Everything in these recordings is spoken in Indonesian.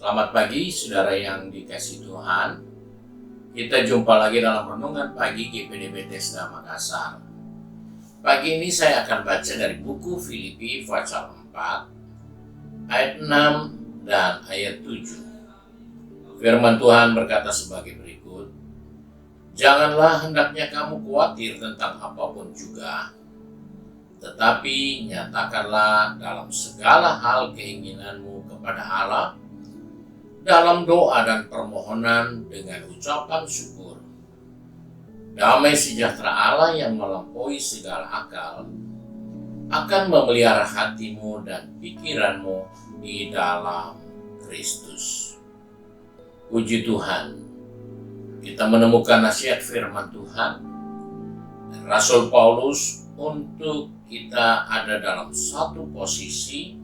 Selamat pagi saudara yang dikasihi Tuhan. Kita jumpa lagi dalam renungan pagi GPD Bethesda Makassar. Pagi ini saya akan baca dari buku Filipi pasal 4 ayat 6 dan ayat 7. Firman Tuhan berkata sebagai berikut: Janganlah hendaknya kamu khawatir tentang apapun juga, tetapi nyatakanlah dalam segala hal keinginanmu kepada Allah dalam doa dan permohonan dengan ucapan syukur. Damai sejahtera Allah yang melampaui segala akal akan memelihara hatimu dan pikiranmu di dalam Kristus. Puji Tuhan, kita menemukan nasihat firman Tuhan dan Rasul Paulus untuk kita ada dalam satu posisi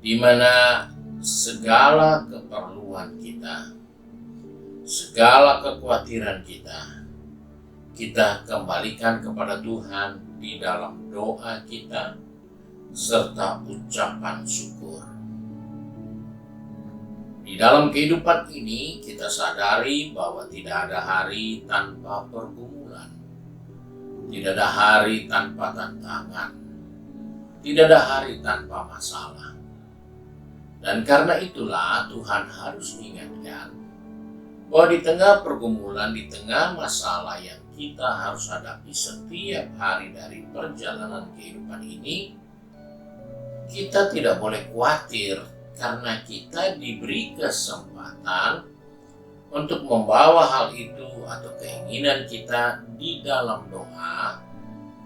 di mana segala keperluan kita, segala kekhawatiran kita kembalikan kepada Tuhan di dalam doa kita serta ucapan syukur. Di dalam kehidupan ini kita sadari bahwa tidak ada hari tanpa pergumulan, tidak ada hari tanpa tantangan, tidak ada hari tanpa masalah. Dan karena itulah Tuhan harus mengingatkan bahwa di tengah pergumulan, di tengah masalah yang kita harus hadapi setiap hari dari perjalanan kehidupan ini, kita tidak boleh khawatir karena kita diberi kesempatan untuk membawa hal itu atau keinginan kita di dalam doa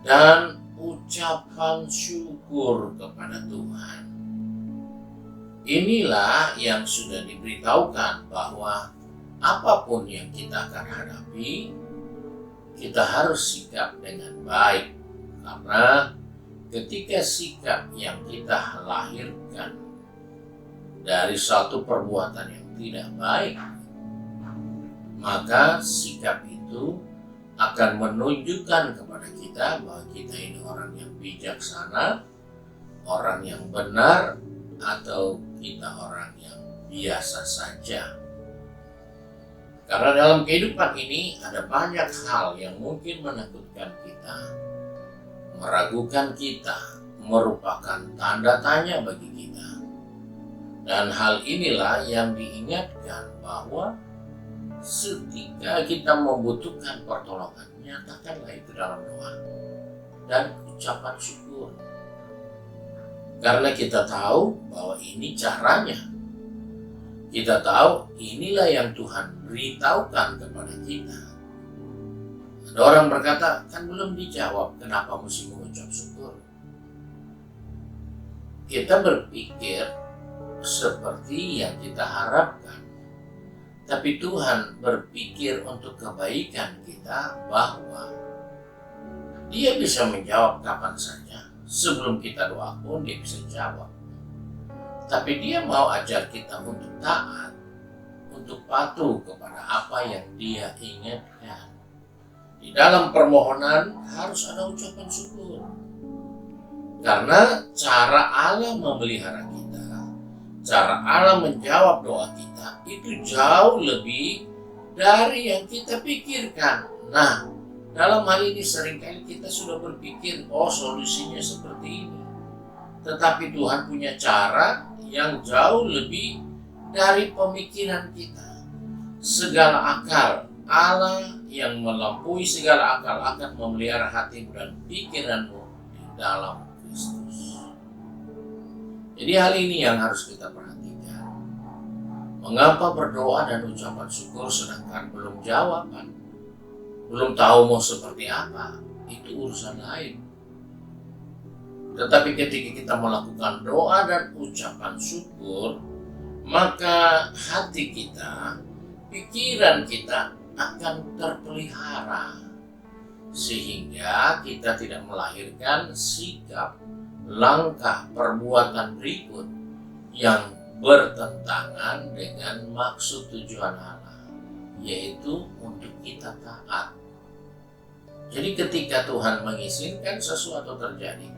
dan ucapan syukur kepada Tuhan. Inilah yang sudah diberitahukan bahwa apapun yang kita akan hadapi, kita harus sikap dengan baik. Karena ketika sikap yang kita lahirkan dari satu perbuatan yang tidak baik, maka sikap itu akan menunjukkan kepada kita bahwa kita ini orang yang bijaksana, orang yang benar, atau kita orang yang biasa saja. Karena dalam kehidupan ini ada banyak hal yang mungkin menakutkan kita, meragukan kita, merupakan tanda tanya bagi kita. Dan hal inilah yang diingatkan bahwa ketika kita membutuhkan pertolongan, nyatakanlah itu dalam doa dan ucapan syukur. Karena kita tahu bahwa ini caranya. Kita tahu inilah yang Tuhan beritahukan kepada kita. Ada orang berkata, kan belum dijawab, kenapa mesti mengucap syukur? Kita berpikir seperti yang kita harapkan. Tapi Tuhan berpikir untuk kebaikan kita bahwa Dia bisa menjawab kapan saja. Sebelum kita doa pun Dia bisa jawab. Tapi Dia mau ajar kita untuk taat, untuk patuh kepada apa yang Dia ingatkan. Di dalam permohonan harus ada ucapan syukur. Karena cara Allah memelihara kita, cara Allah menjawab doa kita itu jauh lebih dari yang kita pikirkan. Nah, dalam hal ini seringkali kita sudah berpikir, oh solusinya seperti ini. Tetapi Tuhan punya cara yang jauh lebih dari pemikiran kita. Segala akal Allah yang melampaui segala akal akan memelihara hatimu dan pikiranmu di dalam Kristus. Jadi hal ini yang harus kita perhatikan. Mengapa berdoa dan ucapan syukur sedangkan belum jawaban? Belum tahu mau seperti apa, itu urusan lain. Tetapi ketika kita melakukan doa dan ucapan syukur, maka hati kita, pikiran kita akan terpelihara. Sehingga kita tidak melahirkan sikap, langkah, perbuatan berikut yang bertentangan dengan maksud tujuan Allah, yaitu untuk kita taat. Jadi ketika Tuhan mengizinkan sesuatu terjadi,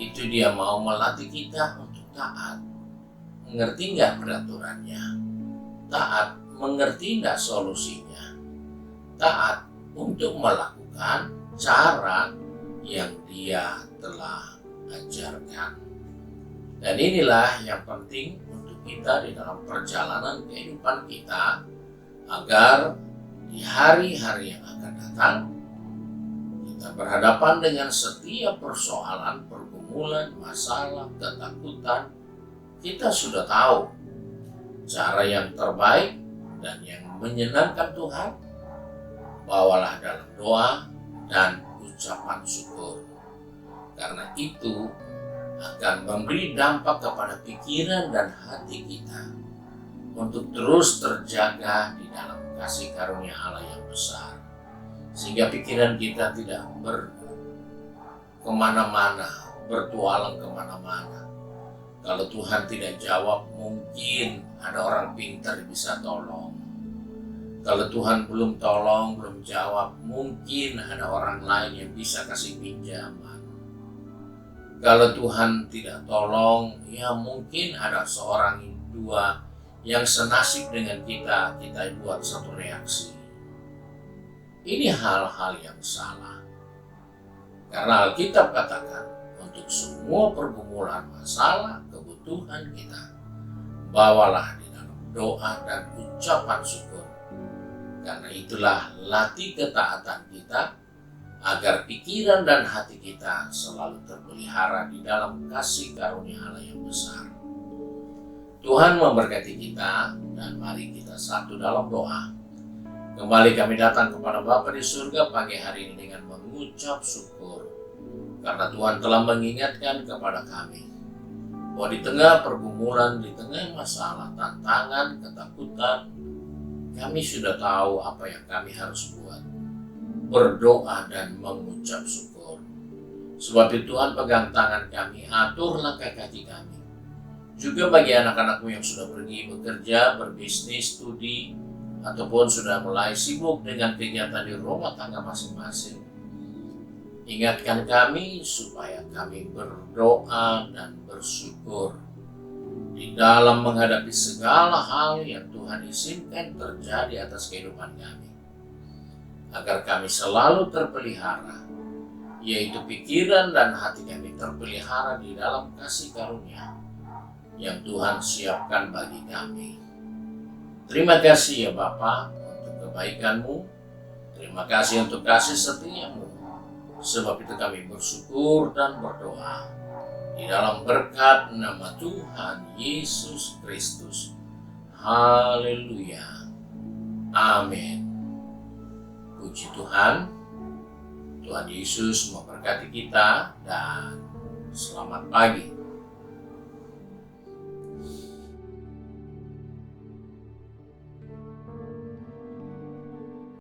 itu Dia mau melatih kita untuk taat, ngerti nggak peraturannya, taat mengerti nggak solusinya, taat untuk melakukan cara yang dia telah ajarkan. Dan inilah yang penting untuk kita di dalam perjalanan kehidupan kita, agar di hari-hari yang akan datang kita berhadapan dengan setiap persoalan, pergumulan, masalah, ketakutan. Kita sudah tahu cara yang terbaik dan yang menyenangkan Tuhan. Bawalah dalam doa dan ucapan syukur. Karena itu akan memberi dampak kepada pikiran dan hati kita untuk terus terjaga di dalam kasih karunia Allah yang besar. Sehingga pikiran kita tidak kemana-mana, bertualang kemana-mana. Kalau Tuhan tidak jawab, mungkin ada orang pintar bisa tolong. Kalau Tuhan belum tolong, belum jawab, mungkin ada orang lain yang bisa kasih pinjaman. Kalau Tuhan tidak tolong, ya mungkin ada seorang dua yang senasib dengan kita buat satu reaksi. Ini hal-hal yang salah. Karena Alkitab katakan, untuk semua pergumulan, masalah, kebutuhan kita, bawalah di dalam doa dan ucapan syukur. Karena itulah latih ketaatan kita, agar pikiran dan hati kita selalu terpelihara di dalam kasih karunia Allah yang besar. Tuhan memberkati kita, dan mari kita satu dalam doa. Kembali kami datang kepada Bapa di surga pagi hari ini dengan mengucap syukur, karena Tuhan telah mengingatkan kepada kami bahwa di tengah pergumulan, di tengah masalah, tantangan, ketakutan, kami sudah tahu apa yang kami harus buat. Berdoa dan mengucap syukur. Sebab itu Tuhan pegang tangan kami, atur langkah kaki kami. Juga bagi anak-anakmu yang sudah pergi bekerja, berbisnis, studi, ataupun sudah mulai sibuk dengan kegiatan di rumah tangga masing-masing. Ingatkan kami supaya kami berdoa dan bersyukur di dalam menghadapi segala hal yang Tuhan izinkan terjadi atas kehidupan kami, agar kami selalu terpelihara, yaitu pikiran dan hati kami terpelihara di dalam kasih karunia yang Tuhan siapkan bagi kami. Terima kasih ya Bapa untuk kebaikan-Mu, terima kasih untuk kasih setia-Mu. Sebab itu kami bersyukur dan berdoa di dalam berkat nama Tuhan Yesus Kristus. Haleluya. Amin. Puji Tuhan. Tuhan Yesus memberkati kita dan selamat pagi.